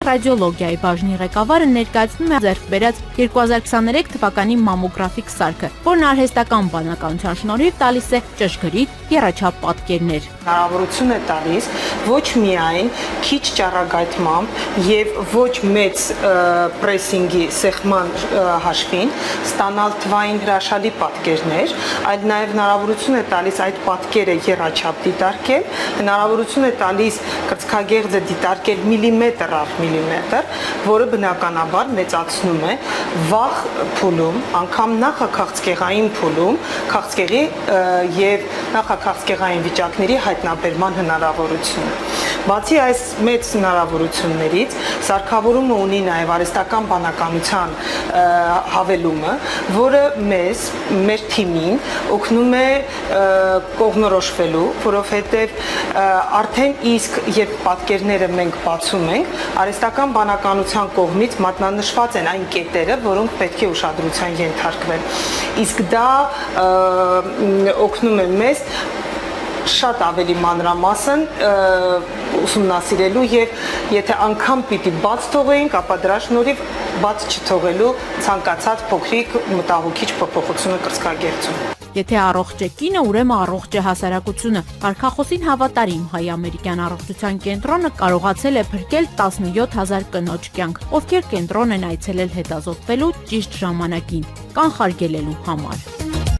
ռադիոլոգիայի բաժնի ղեկավարը ներկայացնում է ձեռք բերած 2023 թվականի մամոգրաֆիկ սարքը, որն արհեստական բանականության շնորհիվ տալիս է ճշգրիտ եռաչափ պատկերներ։ Հնարավորություն է տալիս ոչ միայն քիչ ճառագայթմամբ եւ ոչ մեծ պրեսինգի սեղման հաշվին ստանալ թվային հրաշալի պատկերներ, այլ նաեւ հնարավորություն է տալիս այդ պատկերը եռաչափ դիտարկել, հնարավորություն է տալիս կրծքագեղձը դիտարկել միլիմետր առ միլիմետր, որը բնականաբար մեծացնում է վաղ փուլում, անգամ նախաքաղցկեղային փուլում քաղցկեղի եւ նախաքաղցկեղային վիճակների հայտնաբերման հնարավորությունը։ Բացի այս մեծ հնարավորություններից, սարքավորումը ունի նաև արհեստական բանականության հավելումը, որը մեր թիմին օգնում է կողմնորոշվելու, որովհետև արդեն իսկ երբ պատկերները մենք բացում ենք, արհեստական բանականության կողմից մատնանշված են այն կետերը, որոնք պետք է ուշադրության ենթարկվեն։ Իսկ դա օգնում է մեզ շատ ավելի մանրամասն ուսումնասիրելու եւ եթե անգամ պիտի բաց թողեինք, ապա դրա շնորհիվ բաց չթողելու ցանկացած փոքրիկ մտահոգիչ փոփոխությունը կրծքագեղձում։ Եթե առողջ է կինը, ուրեմն առողջ է հասարակությունը։ Կարգախոսին հավատարիմ Հայ-ամերիկյան առողջության կենտրոնը կարողացել է փրկել 17,000 կնոջ կյանք, ովքեր կենտրոն են այցելել հետազոտվելու ճիշտ ժամանակին, կանխարգելելու համար։